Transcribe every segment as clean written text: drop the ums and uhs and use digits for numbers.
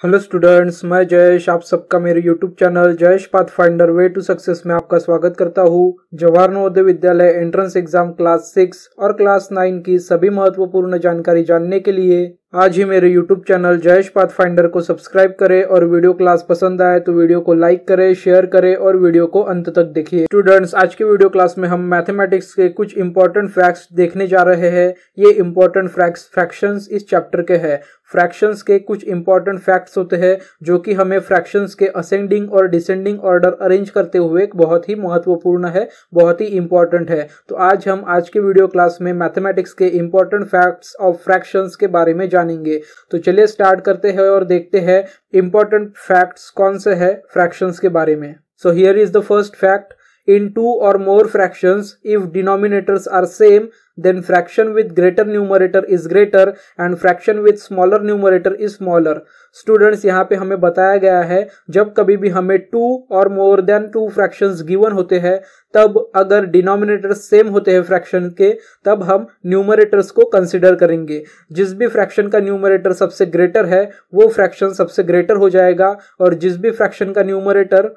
Hello students, मैं जयेश आप सबका मेरे YouTube channel Jayesh Pathfinder way to success में आपका स्वागत करता हूँ। Jawahar Navodaya Vidyalaya entrance exam class 6 और क्लास 9 की सभी महत्वपूर्ण जानकारी जानने के लिए आज ही मेरे यूट्यूब चैनल जयेश पाथफाइंडर को सब्सक्राइब करें और वीडियो क्लास पसंद आए तो वीडियो को लाइक करें, शेयर करें और वीडियो को अंत तक देखिए। स्टूडेंट्स, आज के वीडियो क्लास में हम मैथमेटिक्स के कुछ इंपॉर्टेंट फैक्ट्स देखने जा रहे हैं। ये इंपॉर्टेंट फ्रैक्शंस इस चैप्टर के हैं। फ्रैक्शंस के कुछ इंपॉर्टेंट फैक्ट्स होते हैं जो कि हमें फ्रैक्शंस के असेंडिंग और डिसेंडिंग ऑर्डर अरेंज करते हुए बहुत ही महत्वपूर्ण है, बहुत ही इंपॉर्टेंट है। तो आज हम आज के वीडियो क्लास में मैथमेटिक्स के इंपॉर्टेंट फैक्ट्स ऑफ फ्रैक्शंस के बारे में जानेंगे। तो चलिए स्टार्ट करते हैं और देखते हैं इंपॉर्टेंट फैक्ट्स कौन से हैं फ्रैक्शंस के बारे में। सो here is the first fact. In two or more fractions, if denominators are same, then fraction with greater numerator is greater and fraction with smaller numerator is smaller. Students, यहाँ पे हमें बताया गया है जब कभी भी हमें 2 और more than 2 fractions given होते हैं, तब अगर डिनोमिनेटर्स सेम होते हैं फ्रैक्शन के, तब हम न्यूमरेटर्स को कंसिडर करेंगे। जिस भी फ्रैक्शन का न्यूमरेटर सबसे ग्रेटर है वो फ्रैक्शन सबसे ग्रेटर हो जाएगा, और जिस भी फ्रैक्शन का न्यूमरेटर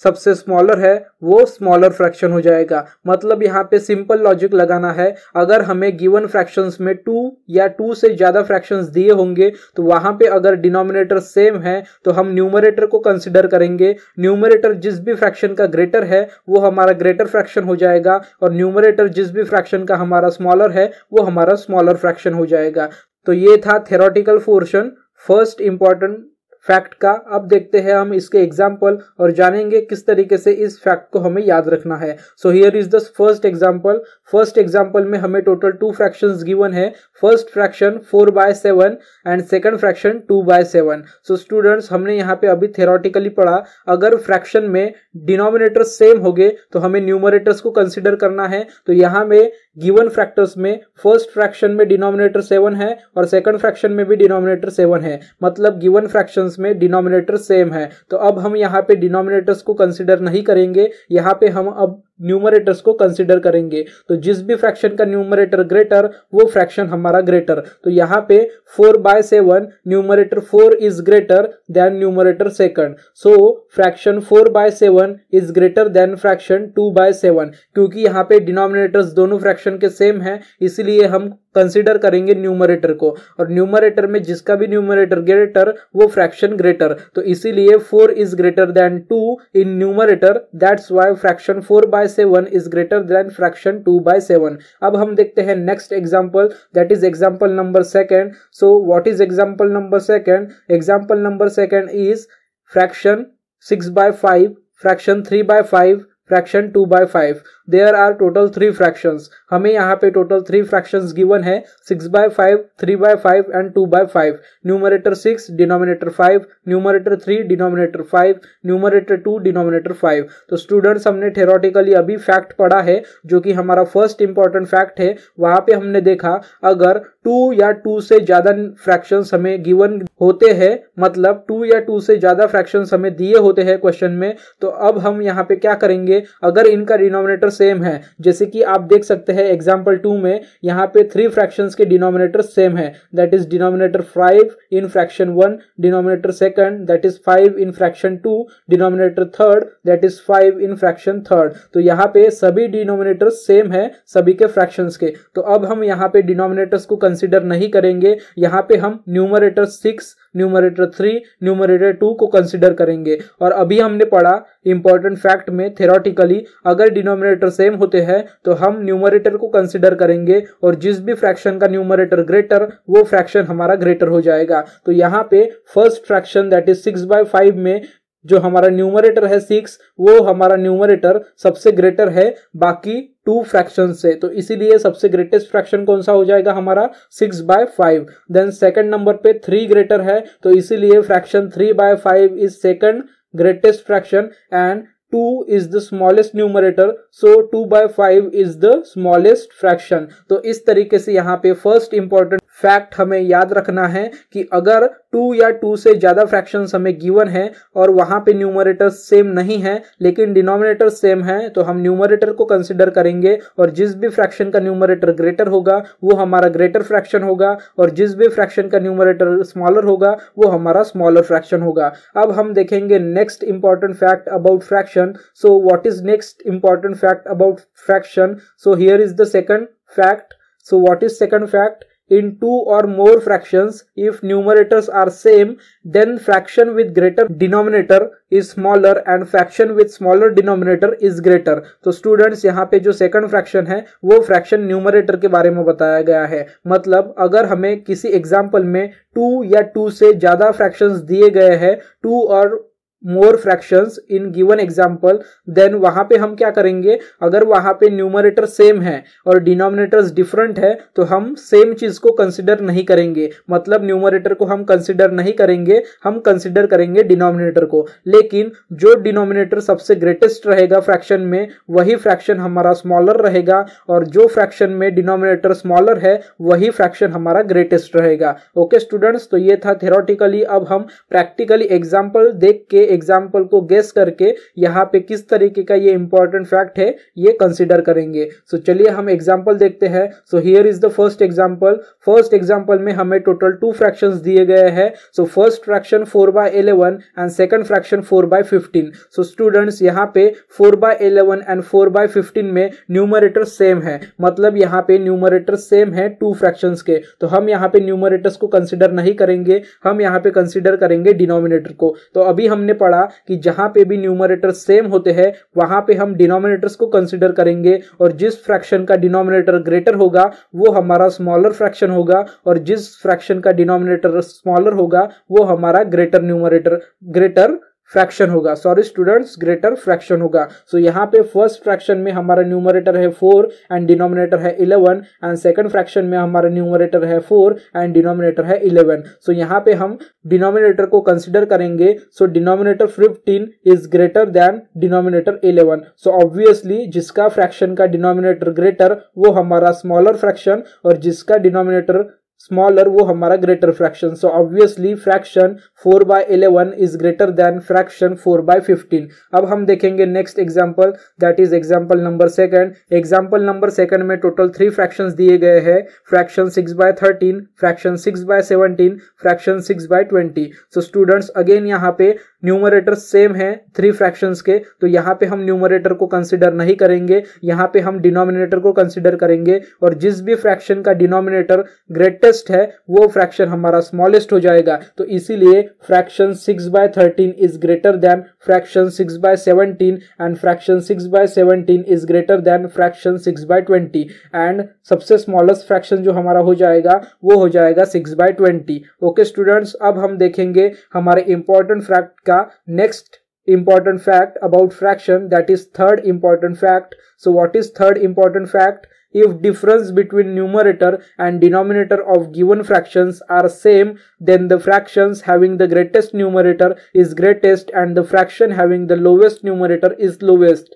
सबसे स्मॉलर है वो स्मॉलर फ्रैक्शन हो जाएगा। मतलब यहाँ पे सिंपल लॉजिक लगाना है। अगर हमें गिवन फ्रैक्शंस में 2 या 2 से ज्यादा फ्रैक्शंस दिए होंगे तो वहां पे अगर डिनोमिनेटर सेम है तो हम न्यूमरेटर को कंसिडर करेंगे। न्यूमरेटर जिस भी फ्रैक्शन का ग्रेटर है वो हमारा ग्रेटर फ्रैक्शन हो जाएगा, और न्यूमरेटर जिस भी फ्रैक्शन का हमारा स्मॉलर है वो हमारा स्मॉलर फ्रैक्शन हो जाएगा। तो ये था theoretical portion first important fact का। अब देखते हैं हम इसके एग्जाम्पल और जानेंगे किस तरीके से इस फैक्ट को हमें याद रखना है। सो here is the first example. First example में हमें टोटल 2 फ्रैक्शंस गिवन है। First fraction 4/7 and second fraction 2/7। So students, हमने यहाँ पे अभी थ्योरेटिकली पढ़ा, अगर फ्रैक्शन में डिनोमिनेटर सेम हो गए तो हमें न्यूमरेटर्स को कंसिडर करना है। तो यहाँ में गिवन फैक्टर्स में फर्स्ट फ्रैक्शन में डिनोमिनेटर 7 है और सेकंड फ्रैक्शन में भी डिनोमिनेटर 7 है, मतलब गिवन फ्रैक्शंस में डिनोमिनेटर सेम है। तो अब हम यहाँ पे डिनोमिनेटर्स को कंसिडर नहीं करेंगे, यहाँ पे हम अब न्यूमरेटर्स को कंसिडर करेंगे। तो जिस भी फ्रैक्शन का न्यूमरेटर ग्रेटर वो फ्रैक्शन हमारा ग्रेटर। तो यहाँ पे 4/7 numerator 4 is greater then numerator second. So fraction 4/7 is greater than fraction 2/7। क्योंकि यहाँ पे डिनोमिनेटर्स दोनों फ्रैक्शन के सेम है, इसलिए हम कंसिडर करेंगे न्यूमरेटर को, और न्यूमरेटर में जिसका भी न्यूमरेटर ग्रेटर वो फ्रैक्शन ग्रेटर। तो इसीलिए 4 is greater than 2 in numerator, that's why fraction 4/7 is greater than fraction 2/7। अब हम देखते हैं next example, that is example number second. So what is example number second? Example number second is fraction 6/5, fraction 3/5, fraction 2/5। There are total 3 fractions. हमें यहाँ पे total 3 fractions given है, 6/5, 3/5 and 2/5। Numerator 6, denominator 5, numerator 3, denominator 5, numerator 2, denominator 5। तो students, हमने theoretically अभी fact पढ़ा है जो कि हमारा फर्स्ट इंपॉर्टेंट फैक्ट है। वहां पे हमने देखा अगर 2 या 2 से ज्यादा फ्रैक्शंस हमें गिवन होते हैं, मतलब 2 या 2 से ज्यादा फ्रैक्शंस हमें दिए होते हैं क्वेश्चन में, तो अब हम यहाँ पे क्या करेंगे, अगर इनका डिनोमिनेटर सेम है, जैसे कि आप देख सकते हैं एग्जांपल 2 में यहाँ पे 3 फ्रैक्शंस के डिनोमिनेटर सेम है, that is denominator 5 in fraction 1, denominator second that is 5 in fraction 2, denominator third that is 5 in fraction third. तो यहाँ पे सभी डिनोमिनेटर सेम है सभी के फ्रैक्शंस के। तो अब हम यहाँ पे डिनोमिनेटर्स को कंसिडर नहीं करेंगे, यहाँ पे हम न्यूमरेटर 6, न्यूमरेटर 3, न्यूमरेटर 2 को कंसिडर करेंगे। और अभी हमने पढ़ा इंपॉर्टेंट फैक्ट में थ्योरेटिकली, अगर डिनोमिनेटर सेम होते हैं तो हम न्यूमरेटर को कंसिडर करेंगे, और जिस भी फ्रैक्शन का न्यूमरेटर ग्रेटर वो फ्रैक्शन हमारा ग्रेटर हो जाएगा। तो यहाँ पे फर्स्ट फ्रैक्शन दैट इज 6/5 में जो हमारा न्यूमरेटर है 6, वो हमारा न्यूमरेटर सबसे ग्रेटर है बाकी 2 फ्रैक्शन से। तो इसीलिए सबसे ग्रेटेस्ट फ्रैक्शन कौन सा हो जाएगा हमारा 6/5। देन सेकंड नंबर पे 3 ग्रेटर है, तो इसीलिए fraction 3/5 is second greatest fraction and 2 is the smallest numerator, so 2/5 is the smallest fraction। तो इस तरीके से यहाँ पे फर्स्ट इंपॉर्टेंट फैक्ट हमें याद रखना है कि अगर 2 या 2 से ज्यादा फ्रैक्शंस हमें गिवन है और वहां पे न्यूमरेटर सेम नहीं है लेकिन डिनोमिनेटर सेम है तो हम न्यूमरेटर को कंसिडर करेंगे और जिस भी फ्रैक्शन का न्यूमरेटर ग्रेटर होगा वो हमारा ग्रेटर फ्रैक्शन होगा और जिस भी फ्रैक्शन का न्यूमरेटर स्मॉलर होगा वो हमारा स्मॉलर फ्रैक्शन होगा। अब हम देखेंगे next important fact about fraction. So what is next important fact about fraction? So here is the second fact. So what is second fact? In 2 or more fractions, if numerators are same, then fraction with greater denominator is smaller and fraction with smaller denominator is greater. तो students यहाँ पे जो second fraction है वो fraction numerator के बारे में बताया गया है। मतलब अगर हमें किसी एग्जाम्पल में 2 या 2 से ज्यादा फ्रैक्शंस दिए गए हैं, 2 और more fractions in given example, then वहां पे हम क्या करेंगे, अगर वहां पे न्यूमरेटर सेम है और डिनोमिनेटर्स डिफरेंट है तो हम सेम चीज को कंसिडर नहीं करेंगे। मतलब न्यूमरेटर को हम कंसिडर नहीं करेंगे, हम कंसिडर करेंगे डिनोमिनेटर को। लेकिन जो डिनोमिनेटर सबसे ग्रेटेस्ट रहेगा फ्रैक्शन में वही फ्रैक्शन हमारा स्मॉलर रहेगा और जो फ्रैक्शन में डिनोमिनेटर स्मॉलर है वही फ्रैक्शन हमारा ग्रेटेस्ट रहेगा। ओके स्टूडेंट्स, तो ये था थ्योरेटिकली। अब हम प्रैक्टिकली एग्जाम्पल देख के एग्जाम्पल को गेस करके यहाँ पे किस तरीके का ये इंपॉर्टेंट फैक्ट है ये कंसीडर करेंगे। सो चलिए हम एग्जाम्पल देखते हैं। सो here is the first example. First example में हमें टोटल 2 फ्रैक्शंस दिए गए हैं। So first fraction 4/11 and second fraction 4/15। So students यहाँ पे 4/11 एंड 4/15 में न्यूमरेटर सेम है। मतलब यहाँ पे न्यूमरेटर सेम है 2 फ्रैक्शंस के, तो हम यहाँ पे न्यूमरेटर्स को कंसिडर नहीं करेंगे, हम यहाँ पे कंसिडर करेंगे डिनोमिनेटर को। तो अभी हमने पढ़ा कि जहां पे भी न्यूमरेटर सेम होते हैं वहां पे हम डिनोमिनेटर्स को कंसिडर करेंगे और जिस फ्रैक्शन का डिनोमिनेटर ग्रेटर होगा वो हमारा स्मॉलर फ्रैक्शन होगा और जिस फ्रैक्शन का डिनोमिनेटर स्मॉलर होगा वो हमारा ग्रेटर फ्रैक्शन होगा। सॉरी स्टूडेंट्स, ग्रेटर फ्रैक्शन होगा। सो यहाँ पे फर्स्ट फ्रैक्शन में हमारा न्यूमरेटर है 4 एंड डिनोमिनेटर है 11 एंड सेकंड फ्रैक्शन में हमारा न्यूमरेटर है 4 एंड डिनोमिनेटर है 11। सो यहाँ पे हम डिनोमिनेटर को कंसिडर करेंगे। सो denominator 15 is greater than denominator 11। So obviously जिसका फ्रैक्शन का डिनोमिनेटर ग्रेटर वो हमारा स्मॉलर फ्रैक्शन और जिसका डिनोमिनेटर स्मॉलर वो हमारा greater fraction. So obviously fraction 4/11 is greater than fraction 4/15। अब हम देखेंगे next example, that is example number second. Example number second में टोटल 3 फ्रैक्शंस दिए गए हैं। Fraction 6/13, fraction 6/17, fraction 6/20। So students again यहाँ पे न्यूमरेटर सेम है 3 फ्रैक्शंस के, तो यहाँ पे हम न्यूमरेटर को कंसिडर नहीं करेंगे, यहाँ पे हम डिनोमिनेटर को कंसिडर करेंगे और जिस भी फ्रैक्शन का डिनोमिनेटर ग्रेटेस्ट है वो फ्रैक्शन हमारा स्मॉलेस्ट हो जाएगा। तो इसीलिए fraction 6/13 is greater than fraction 6/17 and fraction 6/17 is greater than fraction 6/20 and सबसे स्मॉलेस्ट फ्रैक्शन जो हमारा हो जाएगा वो हो जाएगा 6/20। ओके स्टूडेंट्स, अब हम देखेंगे हमारे इंपॉर्टेंट फैक्ट का next important fact about fraction, that is third important fact. So what is third important fact? If difference between numerator and denominator of given fractions are same, then the fractions having the greatest numerator is greatest and the fraction having the lowest numerator is lowest.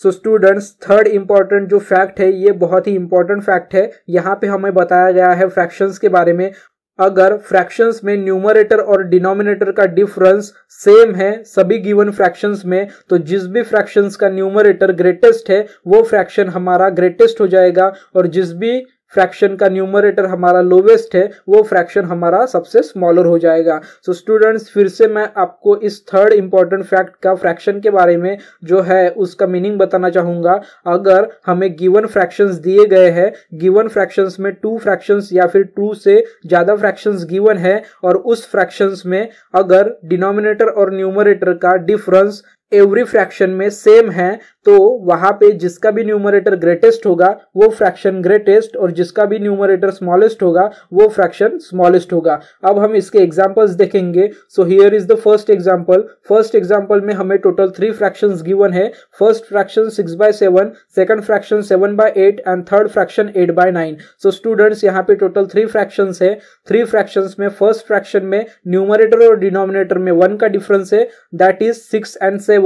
So students third important जो fact है ये बहुत ही important fact है। यहाँ पे हमें बताया गया है फ्रैक्शंस के बारे में। अगर फ्रैक्शंस में न्यूमरेटर और डिनोमिनेटर का डिफरेंस सेम है सभी गिवन फ्रैक्शंस में, तो जिस भी फ्रैक्शंस का न्यूमरेटर ग्रेटेस्ट है वो फ्रैक्शन हमारा ग्रेटेस्ट हो जाएगा और जिस भी फ्रैक्शन का न्यूमरेटर हमारा लोवेस्ट है वो फ्रैक्शन हमारा सबसे स्मॉलर हो जाएगा। सो स्टूडेंट्स फिर से मैं आपको इस थर्ड इंपॉर्टेंट फैक्ट का फ्रैक्शन के बारे में जो है उसका मीनिंग बताना चाहूंगा। अगर हमें गिवन फ्रैक्शंस दिए गए हैं, गिवन फ्रैक्शंस में 2 फ्रैक्शंस या फिर 2 से ज्यादा फ्रैक्शंस गिवन है और उस फ्रैक्शंस में अगर डिनोमिनेटर और न्यूमरेटर का डिफरेंस एवरी फ्रैक्शन में सेम है तो वहां पे जिसका भी न्यूमरेटर ग्रेटेस्ट होगा वो फ्रैक्शन ग्रेटेस्ट और जिसका भी न्यूमरेटर स्मॉलेस्ट होगा वो फ्रैक्शन स्मॉलेस्ट होगा। अब हम इसके एग्जांपल्स देखेंगे। So here is the first example. First example में हमें टोटल 3 फ्रैक्शंस गिवन है। First fraction 6/7, second fraction 7/8 and third fraction 8/9। So students यहाँ पे टोटल 3 फ्रैक्शंस है। 3 फ्रैक्शंस में फर्स्ट फ्रैक्शन में न्यूमरेटर और डिनोमिनेटर में 1 का डिफरेंस है, that is 6 and 7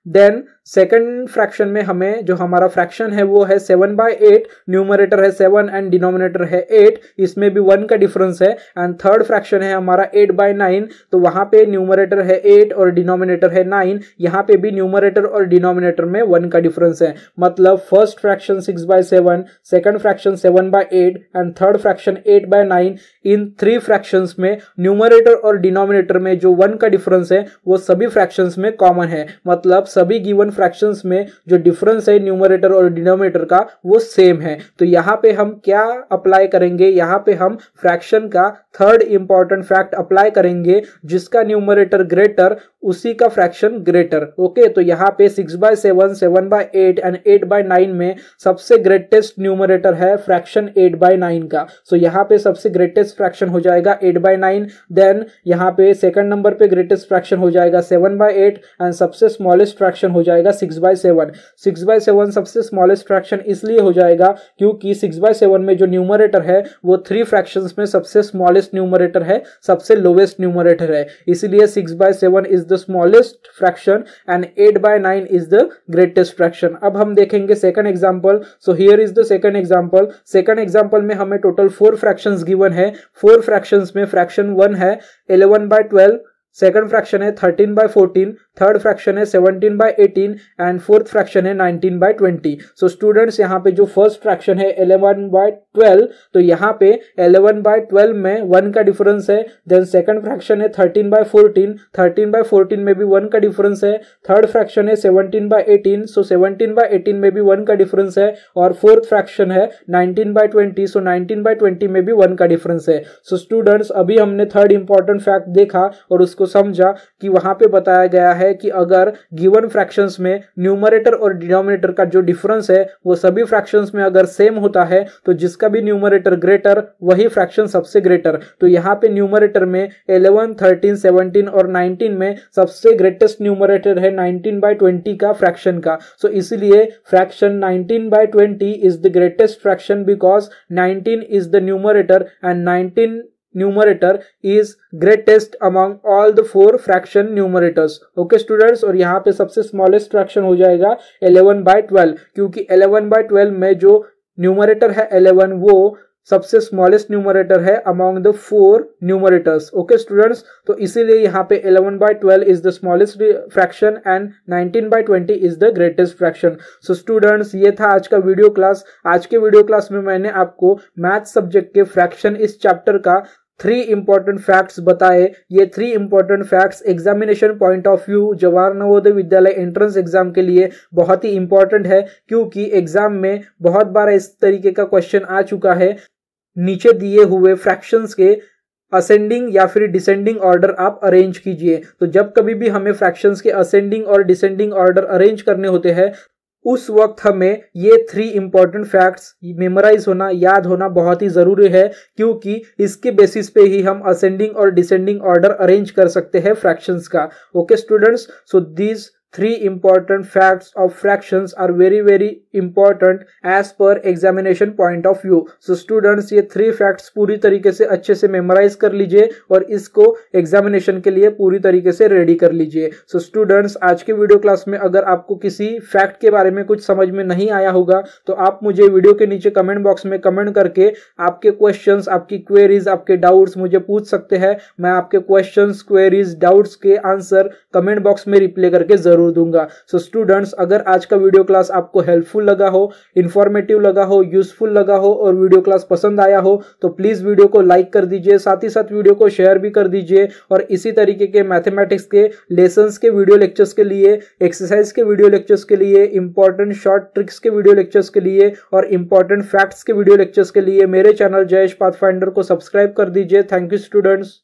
then second fraction में हमें जो हमारा फ्रैक्शन है वो है 7/8, न्यूमरेटर है 7 एंड डिनोमिनेटर है 8, इसमें भी 1 का डिफरेंस है। एंड थर्ड फ्रैक्शन है हमारा 8/9, तो वहां पे न्यूमरेटर है 8 और डिनोमिनेटर है 9, यहाँ पे भी न्यूमरेटर और डिनोमिनेटर में 1 का डिफरेंस है। मतलब first fraction 6/7, second fraction 7/8 and third fraction 8/9, in 3 fractions में न्यूमरेटर और डिनोमिनेटर में जो 1 का डिफरेंस है वो सभी फ्रैक्शंस में कॉमन है। मतलब सभी गिवन फ्रैक्शंस में जो डिफरेंस है न्यूमरेटर और डिनोमिनेटर का वो सेम है। तो यहाँ पे हम क्या अप्लाई करेंगे, यहाँ पे हम फ्रैक्शन का थर्ड इंपॉर्टेंट फैक्ट अप्लाई करेंगे, जिसका न्यूमरेटर ग्रेटर उसी का फ्रैक्शन ग्रेटर। ओके, तो यहाँ पे 6/7, 7/8 एंड 8/9 में सबसे ग्रेटेस्ट न्यूमरेटर है फ्रैक्शन 8/9 का। सो यहाँ पे सबसे ग्रेटेस्ट फ्रैक्शन हो जाएगा 8/9। देन यहाँ पे सेकंड नंबर पे ग्रेटेस्ट फ्रैक्शन हो जाएगा 7/8 एंड सबसे स्मॉलेस्ट फ्रैक्शन हो जाएगा 6/7। 6/7 सबसे स्मॉलेस्ट फ्रैक्शन इसलिए हो जाएगा क्योंकि 6/7 में जो न्यूमरेटर है वो 3 फ्रैक्शंस में सबसे स्मॉलेस्ट न्यूमरेटर है, सबसे लोवेस्ट न्यूमरेटर है, इसीलिए 6/7 is the smallest fraction and 8/9 is the greatest fraction. अब हम देखेंगे second example. So here is the second example. Second example में हमें टोटल 4 फ्रैक्शंस गिवन है। 4 फ्रैक्शंस में फ्रैक्शन 1 है 11/12, सेकंड फ्रैक्शन है 13/14, थर्ड फ्रैक्शन है 17/18 एंड फोर्थ फ्रैक्शन है 19/20। सो स्टूडेंट्स यहाँ पे जो फर्स्ट फ्रैक्शन है 11/12, तो यहाँ पे 11/12 में 1 का डिफरेंस है। देन सेकंड फ्रैक्शन है 13/14, 13/14 में भी 1 का डिफरेंस है। थर्ड फ्रैक्शन है 17/18, सो 17/18 में भी 1 का डिफरेंस है। और फोर्थ फ्रैक्शन है 19/20, सो 19/20 में भी 1 का डिफरेंस है। सो स्टूडेंट्स अभी हमने थर्ड इंपॉर्टेंट फैक्ट देखा और उसको समझा कि वहां पे बताया गया है कि अगर गिवन फ्रैक्शंस में न्यूमरेटर और डिनोमिनेटर का जो डिफरेंस है वो सभी फ्रैक्शंस में अगर सेम होता है तो जिसका भी न्यूमरेटर ग्रेटर वही फ्रैक्शन सबसे ग्रेटर। तो यहाँ पे न्यूमरेटर में 11, 13, 17 और 19 में सबसे ग्रेटेस्ट न्यूमरेटर है 19/20 का फ्रैक्शन का। सो इसीलिए fraction 19/20 is the greatest fraction because 19 is the numerator and 19 numerator is greatest among all the 4 fraction numerators. Okay students, और यहाँ पे सबसे स्मॉलेस्ट फ्रैक्शन हो जाएगा 11/12, क्योंकि 11/12 में जो न्यूमरेटर है 11 वो सबसे स्मॉलेस्ट न्यूमरेटर है among the 4 numerators. Okay students, तो इसीलिए यहाँ पे 11/12 is the smallest fraction and 19/20 is the greatest fraction. So students ये था आज का वीडियो क्लास। आज के वीडियो क्लास में मैंने आपको मैथ सब्जेक्ट के फ्रैक्शन इस चैप्टर का 3 इंपॉर्टेंट फैक्ट्स बताए। ये 3 important facts examination point of view Jawahar Navodaya Vidyalaya entrance exam के लिए बहुत ही इंपॉर्टेंट है, क्योंकि एग्जाम में बहुत बार इस तरीके का क्वेश्चन आ चुका है। नीचे दिए हुए फ्रैक्शंस के असेंडिंग या फिर डिसेंडिंग ऑर्डर आप अरेंज कीजिए। तो जब कभी भी हमें फ्रैक्शंस के असेंडिंग और डिसेंडिंग ऑर्डर अरेंज करने होते हैं उस वक्त हमें ये 3 इंपॉर्टेंट फैक्ट्स मेमोराइज होना, याद होना बहुत ही जरूरी है, क्योंकि इसके बेसिस पे ही हम असेंडिंग और डिसेंडिंग ऑर्डर अरेंज कर सकते हैं फ्रैक्शंस का। Okay students, so these 3 important facts of fractions are very important as per examination point of view. So students ये 3 facts पूरी तरीके से अच्छे से मेमोराइज कर लीजिए और इसको एग्जामिनेशन के लिए पूरी तरीके से रेडी कर लीजिए। So students आज के वीडियो क्लास में अगर आपको किसी फैक्ट के बारे में कुछ समझ में नहीं आया होगा तो आप मुझे वीडियो के नीचे कमेंट बॉक्स में कमेंट करके आपके क्वेश्चंस, आपकी क्वेरीज, आपके डाउट्स मुझे पूछ सकते हैं। मैं आपके क्वेश्चंस, क्वेरीज, डाउट्स के आंसर कमेंट बॉक्स में रिप्लाई करके जरूर दूंगा। सो स्टूडेंट्स अगर आज का वीडियो क्लास आपको हेल्पफुल लगा हो, इंफॉर्मेटिव लगा हो, यूजफुल लगा हो और वीडियो क्लास पसंद आया हो तो प्लीज वीडियो को लाइक कर दीजिए, साथ ही साथ वीडियो को शेयर भी कर दीजिए। और इसी तरीके के मैथमेटिक्स के लेसन्स के वीडियो लेक्चर्स के लिए, एक्सरसाइज के वीडियो लेक्चर्स के लिए, इंपॉर्टेंट शॉर्ट ट्रिक्स के वीडियो लेक्चर्स के लिए और इंपॉर्टेंट फैक्ट्स के वीडियो लेक्चर्स के लिए मेरे चैनल जयेश पाथफाइंडर को सब्सक्राइब कर दीजिए। Thank you students.